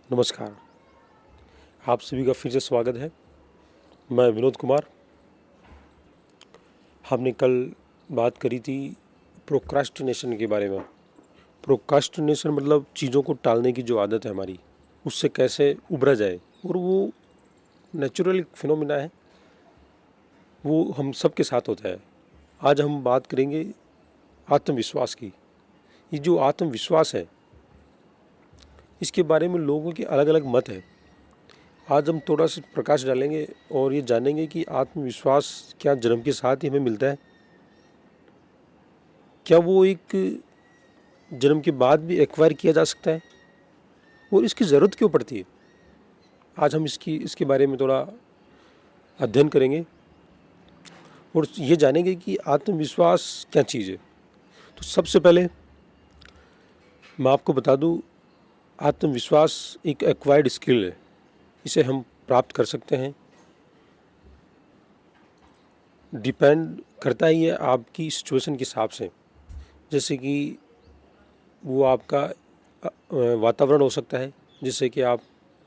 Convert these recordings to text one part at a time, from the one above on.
नमस्कार। आप सभी का फिर से स्वागत है। मैं विनोद कुमार। हमने कल बात करी थी प्रोक्रास्टिनेशन के बारे में। प्रोक्रास्टिनेशन मतलब चीज़ों को टालने की जो आदत है हमारी, उससे कैसे उभरा जाए। और वो नेचुरल फिनोमिना है, वो हम सब के साथ होता है। आज हम बात करेंगे आत्मविश्वास की। ये जो आत्मविश्वास है, इसके बारे में लोगों के अलग अलग मत है। आज हम थोड़ा सा प्रकाश डालेंगे और ये जानेंगे कि आत्मविश्वास क्या जन्म के साथ ही हमें मिलता है, क्या वो एक जन्म के बाद भी एक्वायर किया जा सकता है, और इसकी ज़रूरत क्यों पड़ती है। आज हम इसके बारे में थोड़ा अध्ययन करेंगे और ये जानेंगे कि आत्मविश्वास क्या चीज़ है। तो सबसे पहले मैं आपको बता दूं, आत्मविश्वास एक एक्वायर्ड स्किल है। इसे हम प्राप्त कर सकते हैं। डिपेंड करता ही है आपकी सिचुएशन के हिसाब से। जैसे कि वो आपका वातावरण हो सकता है जिससे कि आप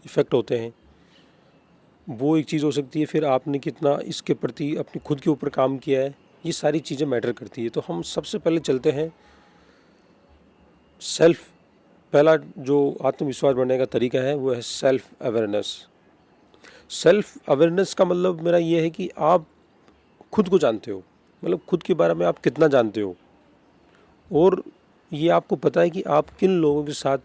इफ़ेक्ट होते हैं, वो एक चीज़ हो सकती है। फिर आपने कितना इसके प्रति अपने खुद के ऊपर काम किया है, ये सारी चीज़ें मैटर करती है। तो हम सबसे पहले चलते हैं सेल्फ। पहला जो आत्मविश्वास बढ़ने का तरीका है वो है सेल्फ अवेयरनेस। सेल्फ अवेयरनेस का मतलब मेरा ये है कि आप खुद को जानते हो, मतलब खुद के बारे में आप कितना जानते हो, और ये आपको पता है कि आप किन लोगों के साथ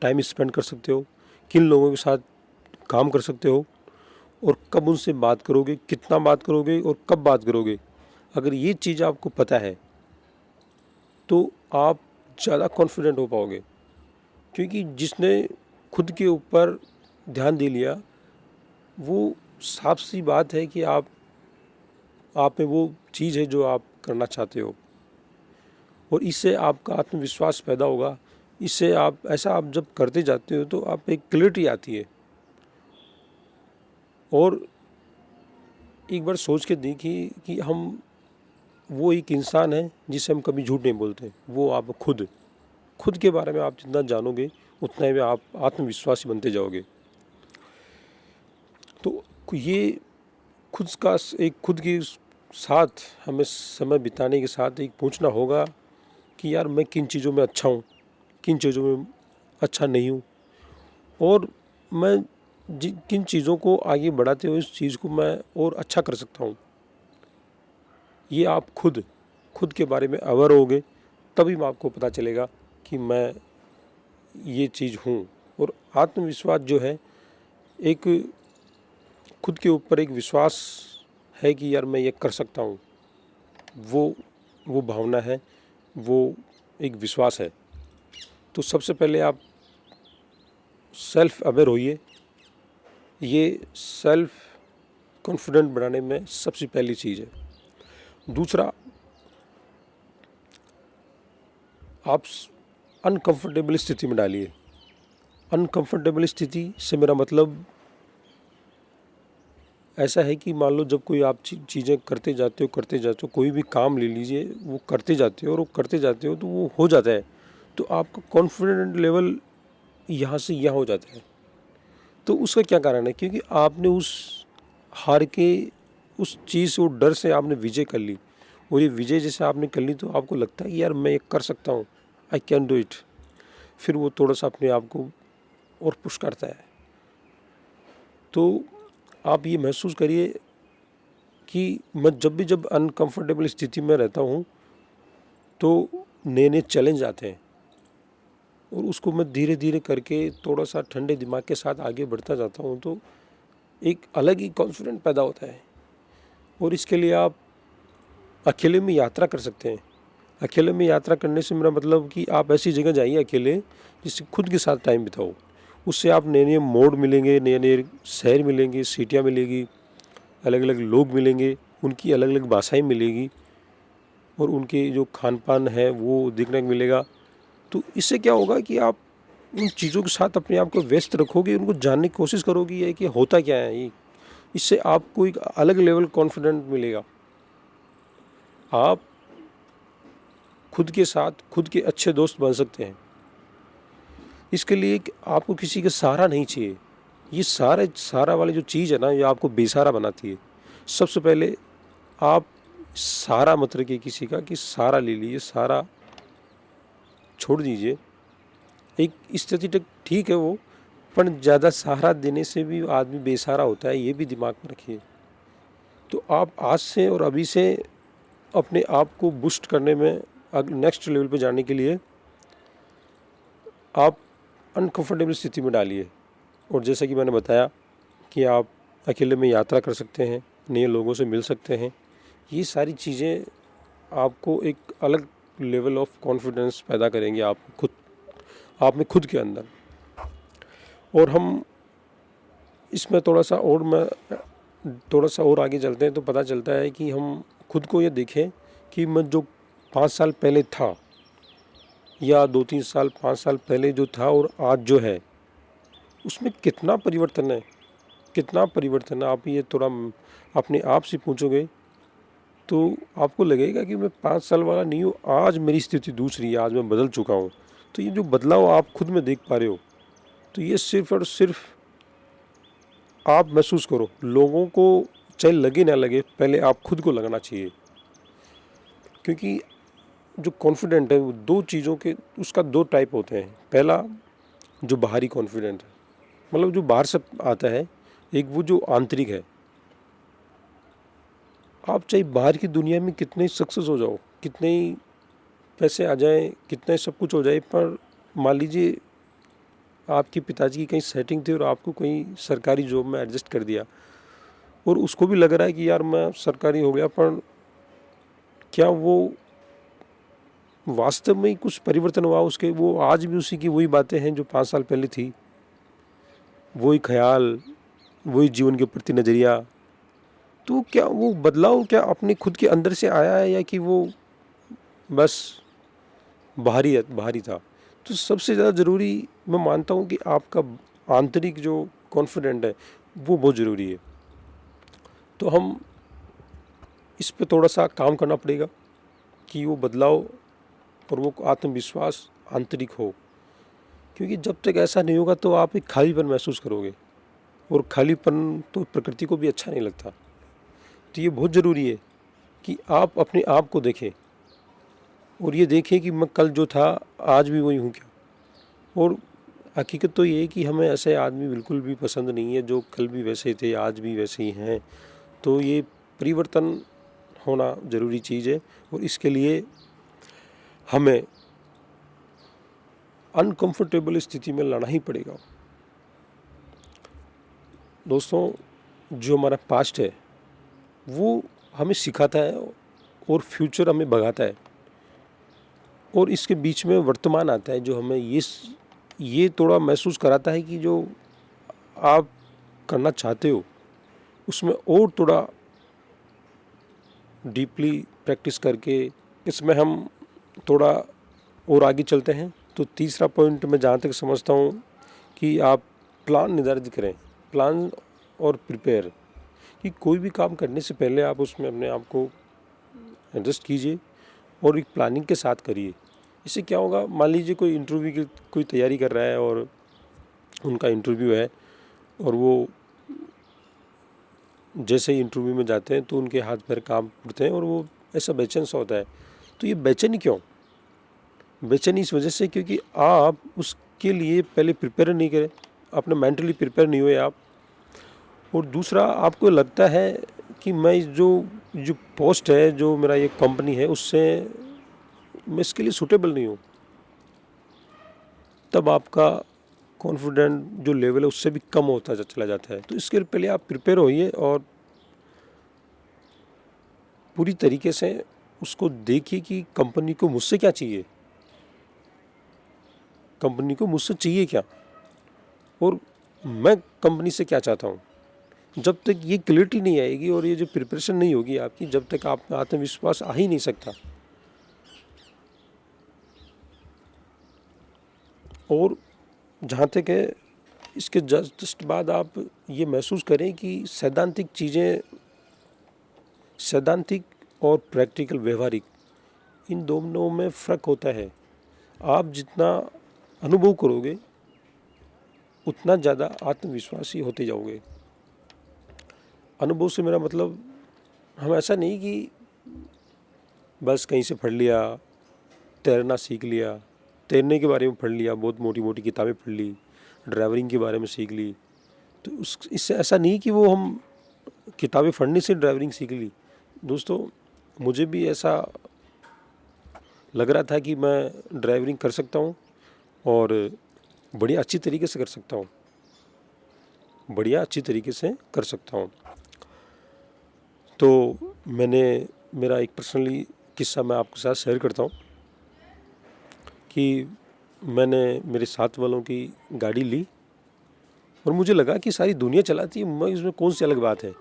टाइम स्पेंड कर सकते हो, किन लोगों के साथ काम कर सकते हो, और कब उनसे बात करोगे, कितना बात करोगे और कब बात करोगे। अगर ये चीज़ आपको पता है तो आप ज़्यादा कॉन्फिडेंट हो पाओगे। क्योंकि जिसने खुद के ऊपर ध्यान दे लिया, वो साफ सी बात है कि आप में वो चीज़ है जो आप करना चाहते हो, और इससे आपका आत्मविश्वास पैदा होगा। इससे आप जब करते जाते हो तो आप एक क्लैरिटी आती है। और एक बार सोच के देखिए कि हम वो एक इंसान है जिसे हम कभी झूठ नहीं बोलते। वो आप खुद के बारे में आप जितना जानोगे उतना ही आप आत्मविश्वासी बनते जाओगे। तो ये खुद के साथ हमें समय बिताने के साथ एक पूछना होगा कि यार मैं किन चीज़ों में अच्छा हूँ, किन चीज़ों में अच्छा नहीं हूँ, और मैं किन चीज़ों को आगे बढ़ाते हुए इस चीज़ को मैं और अच्छा कर सकता हूँ। ये आप खुद के बारे में अवेयर होगे, तभी मैं आपको पता चलेगा कि मैं ये चीज़ हूँ। और आत्मविश्वास जो है, एक खुद के ऊपर एक विश्वास है कि यार मैं ये कर सकता हूँ, वो भावना है, वो एक विश्वास है। तो सबसे पहले आप सेल्फ अवेयर होइए। ये सेल्फ कॉन्फिडेंट बनाने में सबसे पहली चीज़ है। दूसरा, आप अनकंफर्टेबल स्थिति में डालिए। अनकंफर्टेबल स्थिति से मेरा मतलब ऐसा है कि मान लो जब कोई आप चीज़ें करते जाते हो, कोई भी काम ले लीजिए, वो करते जाते हो और वो करते जाते हो तो वो हो जाता है, तो आपका कॉन्फिडेंट लेवल यहाँ से यहाँ हो जाता है। तो उसका क्या कारण है? क्योंकि आपने हार के उस चीज़ और डर से आपने विजय कर ली, और ये विजय जैसे आपने कर ली तो आपको लगता है कि यार मैं ये कर सकता हूँ, आई कैन डू इट। फिर वो थोड़ा सा अपने आप को और पुश करता है। तो आप ये महसूस करिए कि मैं जब अनकंफर्टेबल स्थिति में रहता हूँ तो नए नए चैलेंज आते हैं, और उसको मैं धीरे धीरे करके थोड़ा सा ठंडे दिमाग के साथ आगे बढ़ता जाता हूँ, तो एक अलग ही कॉन्फिडेंट पैदा होता है। और इसके लिए आप अकेले में यात्रा कर सकते हैं। अकेले में यात्रा करने से मेरा मतलब कि आप ऐसी जगह जाइए अकेले जिससे खुद के साथ टाइम बिताओ। उससे आप नए नए मोड मिलेंगे, नए नए शहर मिलेंगे, सिटियाँ मिलेगी, अलग अलग लोग मिलेंगे, उनकी अलग अलग भाषाएं मिलेगी, और उनके जो खान पान है वो देखने को मिलेगा। तो इससे क्या होगा कि आप उन चीज़ों के साथ अपने आप को व्यस्त रखोगे, उनको जानने की कोशिश करोगे ये कि होता क्या है ये। इससे आपको एक अलग लेवल कॉन्फिडेंट मिलेगा। आप खुद के साथ खुद के अच्छे दोस्त बन सकते हैं। इसके लिए कि आपको किसी का सहारा नहीं चाहिए। ये सहारा वाली जो चीज़ है ना, ये आपको बेसहारा बनाती है। सबसे पहले आप सहारा मत रखिए किसी का, कि सहारा ले लीजिए, सहारा छोड़ दीजिए। एक स्थिति तक ठीक है वो, पर ज़्यादा सहारा देने से भी आदमी बेसहारा होता है, ये भी दिमाग में रखिए। तो आप आज से और अभी से अपने आप को बूस्ट करने में, नेक्स्ट लेवल पे जाने के लिए आप अनकंफर्टेबल स्थिति में डालिए। और जैसा कि मैंने बताया कि आप अकेले में यात्रा कर सकते हैं, नए लोगों से मिल सकते हैं। ये सारी चीज़ें आपको एक अलग लेवल ऑफ कॉन्फिडेंस पैदा करेंगे आप में खुद के अंदर। और हम इसमें थोड़ा सा और आगे चलते हैं तो पता चलता है कि हम खुद को ये देखें कि मैं जो 5 साल पहले था, या 2-3 साल 5 साल पहले जो था और आज जो है, उसमें कितना परिवर्तन है, कितना परिवर्तन है। आप ये थोड़ा अपने आप से पूछोगे तो आपको लगेगा कि मैं 5 साल वाला नहीं हूँ, आज मेरी स्थिति दूसरी है, आज मैं बदल चुका हूँ। तो ये जो बदलाव आप खुद में देख पा रहे हो, तो ये सिर्फ और सिर्फ आप महसूस करो। लोगों को चाहे लगे ना लगे, पहले आप खुद को लगना चाहिए। क्योंकि जो कॉन्फिडेंट है वो उसका 2 टाइप होते हैं। पहला जो बाहरी कॉन्फिडेंट है, मतलब जो बाहर से आता है। एक वो जो आंतरिक है। आप चाहे बाहर की दुनिया में कितने सक्सेस हो जाओ, कितने ही पैसे आ जाए, कितने सब कुछ हो जाए, पर मान लीजिए आपके पिताजी की कहीं सेटिंग थी और आपको कहीं सरकारी जॉब में एडजस्ट कर दिया, और उसको भी लग रहा है कि यार मैं सरकारी हो गया, पर क्या वो वास्तव में कुछ परिवर्तन हुआ उसके? वो आज भी उसी की वही बातें हैं जो 5 साल पहले थी, वही ख्याल, वही जीवन के प्रति नज़रिया। तो क्या वो बदलाव क्या अपने खुद के अंदर से आया है, या कि वो बस बाहरी था? तो सबसे ज़्यादा ज़रूरी मैं मानता हूँ कि आपका आंतरिक जो कॉन्फिडेंट है वो बहुत ज़रूरी है। तो हम इस पे थोड़ा सा काम करना पड़ेगा कि वो बदलाव और वो आत्मविश्वास आंतरिक हो। क्योंकि जब तक ऐसा नहीं होगा तो आप एक खालीपन महसूस करोगे, और खालीपन तो प्रकृति को भी अच्छा नहीं लगता। तो ये बहुत ज़रूरी है कि आप अपने आप को देखें और ये देखें कि मैं कल जो था आज भी वही हूँ क्या। और हकीकत तो ये है कि हमें ऐसे आदमी बिल्कुल भी पसंद नहीं है जो कल भी वैसे थे आज भी वैसे ही हैं। तो ये परिवर्तन होना ज़रूरी चीज़ है, और इसके लिए हमें अनकंफर्टेबल स्थिति में लड़ना ही पड़ेगा। दोस्तों, जो हमारा पास्ट है वो हमें सिखाता है और फ्यूचर हमें भगाता है, और इसके बीच में वर्तमान आता है जो हमें ये थोड़ा महसूस कराता है कि जो आप करना चाहते हो उसमें और थोड़ा डीपली प्रैक्टिस करके इसमें हम थोड़ा और आगे चलते हैं। तो तीसरा पॉइंट मैं जहाँ तक समझता हूँ कि आप प्लान निर्धारित करें, प्लान और प्रिपेयर, कि कोई भी काम करने से पहले आप उसमें अपने आप को एडजस्ट कीजिए और एक प्लानिंग के साथ करिए। इससे क्या होगा, मान लीजिए कोई इंटरव्यू की कोई तैयारी कर रहा है और उनका इंटरव्यू है, और वो जैसे ही इंटरव्यू में जाते हैं तो उनके हाथ पैर कांप उठते हैं और वो ऐसा बेचैन सा होता है। तो ये बेचैनी क्यों? बेचैनी इस वजह से क्योंकि आप उसके लिए पहले प्रिपेयर नहीं करें, अपने मेंटली प्रिपेयर नहीं हुए आप। और दूसरा, आपको लगता है कि मैं जो जो पोस्ट है, जो मेरा ये कंपनी है, उससे मैं इसके लिए सूटेबल नहीं हूँ। तब आपका कॉन्फिडेंट जो लेवल है उससे भी कम होता चला जाता है। तो इसके लिए पहले आप प्रिपेयर होइए और पूरी तरीके से उसको देखिए कि कंपनी को मुझसे क्या चाहिए, कंपनी को मुझसे चाहिए क्या, और मैं कंपनी से क्या चाहता हूँ। जब तक ये क्लियरिटी नहीं आएगी और ये जो प्रिपरेशन नहीं होगी आपकी, जब तक आप में आत्मविश्वास आ ही नहीं सकता। और जहाँ तक है, इसके जस्ट बाद आप ये महसूस करें कि सैद्धांतिक और प्रैक्टिकल व्यवहारिक, इन दोनों में फ़र्क होता है। आप जितना अनुभव करोगे उतना ज़्यादा आत्मविश्वासी होते जाओगे। अनुभव से मेरा मतलब, हम ऐसा नहीं कि बस कहीं से पढ़ लिया, तैरना सीख लिया, तैरने के बारे में पढ़ लिया, बहुत मोटी मोटी किताबें पढ़ ली, ड्राइवरिंग के बारे में सीख ली, तो उस इससे ऐसा नहीं कि वो हम किताबें पढ़ने से ड्राइवरिंग सीख ली। दोस्तों, मुझे भी ऐसा लग रहा था कि मैं ड्राइवरिंग कर सकता हूँ और बढ़िया अच्छी तरीके से कर सकता हूँ, बढ़िया अच्छी तरीके से कर सकता हूँ। तो मेरा एक पर्सनली किस्सा मैं आपके साथ शेयर करता हूँ कि मैंने मेरे साथ वालों की गाड़ी ली और मुझे लगा कि सारी दुनिया चलाती है, मैं इसमें कौन सी अलग बात है।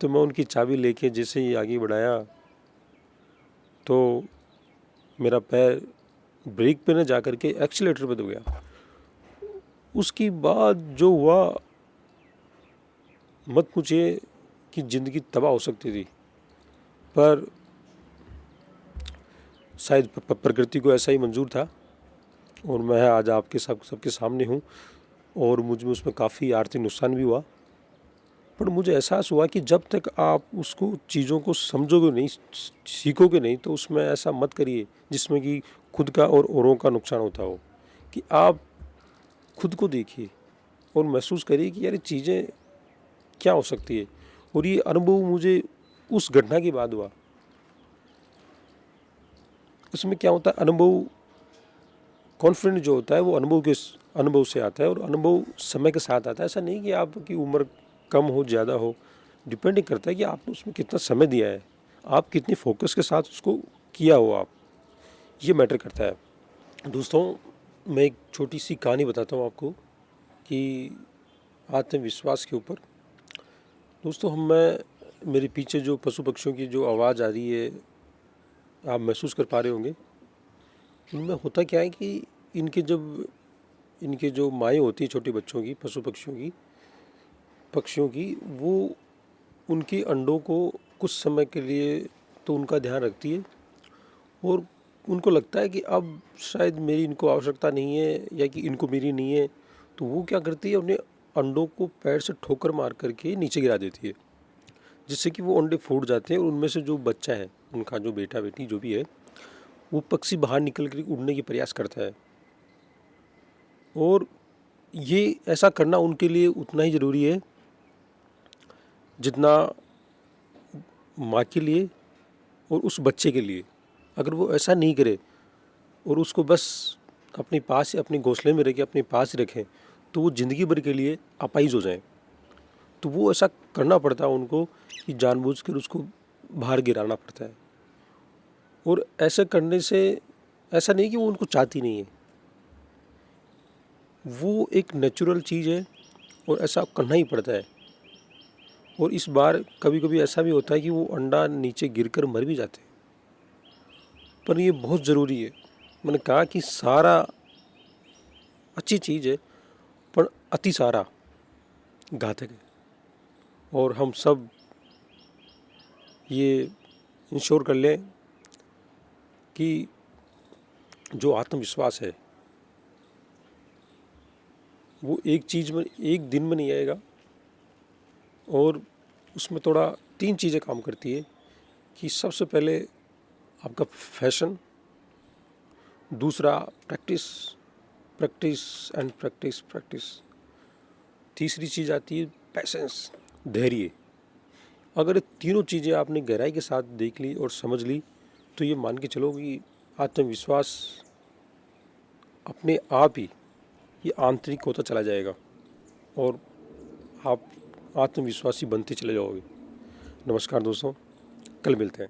तो मैं उनकी चाबी लेके जैसे ही आगे बढ़ाया तो मेरा पैर ब्रेक पे न जा कर के एक्सीलेटर पे दब गया। उसके बाद जो हुआ, मत पूछिए कि ज़िंदगी तबाह हो सकती थी, पर शायद प्रकृति को ऐसा ही मंजूर था और मैं आज आपके सबके सामने हूँ और मुझ में उसमें काफ़ी आर्थिक नुकसान भी हुआ। पर मुझे एहसास हुआ कि जब तक आप उसको चीज़ों को समझोगे नहीं, सीखोगे नहीं, तो उसमें ऐसा मत करिए जिसमें कि खुद का और औरों का नुकसान होता हो। कि आप खुद को देखिए और महसूस करिए कि यार ये चीज़ें क्या हो सकती है। और ये अनुभव मुझे उस घटना के बाद हुआ। उसमें क्या होता है, अनुभव, कॉन्फिडेंस जो होता है वो अनुभव से आता है और अनुभव समय के साथ आता है। ऐसा नहीं कि आपकी उम्र कम हो ज़्यादा हो, डिपेंडिंग करता है कि आपने उसमें कितना समय दिया है, आप कितनी फोकस के साथ उसको किया हो, आप, ये मैटर करता है। दोस्तों, मैं एक छोटी सी कहानी बताता हूँ आपको कि आत्मविश्वास के ऊपर। दोस्तों, मेरे पीछे जो पशु पक्षियों की जो आवाज़ आ रही है, आप महसूस कर पा रहे होंगे। इनमें होता क्या है कि इनके जो माएँ होती है छोटे बच्चों की, पशु पक्षियों की, वो उनके अंडों को कुछ समय के लिए तो उनका ध्यान रखती है और उनको लगता है कि अब शायद मेरी इनको आवश्यकता नहीं है या कि इनको मेरी नहीं है, तो वो क्या करती है, अपने अंडों को पैर से ठोकर मार करके नीचे गिरा देती है, जिससे कि वो अंडे फूट जाते हैं और उनमें से जो बच्चा है, उनका जो बेटा बेटी जो भी है, वो पक्षी बाहर निकल कर उड़ने की प्रयास करता है। और ये ऐसा करना उनके लिए उतना ही ज़रूरी है जितना माँ के लिए और उस बच्चे के लिए। अगर वो ऐसा नहीं करे और उसको बस अपने पास, अपने घोंसले में रखे, अपने पास रखें, तो वो ज़िंदगी भर के लिए अपाहिज हो जाए। तो वो ऐसा करना पड़ता है उनको कि जानबूझकर उसको बाहर गिराना पड़ता है। और ऐसा करने से ऐसा नहीं कि वो उनको चाहती नहीं है, वो एक नेचुरल चीज़ है और ऐसा करना ही पड़ता है। और इस बार कभी कभी ऐसा भी होता है कि वो अंडा नीचे गिरकर मर भी जाते हैं, पर ये बहुत ज़रूरी है। मैंने कहा कि सारा अच्छी चीज़ है, पर अति सारा घातक है। और हम सब ये इंश्योर कर लें कि जो आत्मविश्वास है वो एक दिन में नहीं आएगा, और उसमें थोड़ा 3 चीज़ें काम करती है कि सबसे पहले आपका फैशन, दूसरा practice, practice and practice practice, तीसरी चीज़ आती है पैसेंस, धैर्य। अगर ये तीनों चीज़ें आपने गहराई के साथ देख ली और समझ ली, तो ये मान के चलो कि आत्मविश्वास अपने आप ही ये आंतरिक होता चला जाएगा और आप आत्मविश्वासी बनते चले जाओगे। नमस्कार दोस्तों, कल मिलते हैं।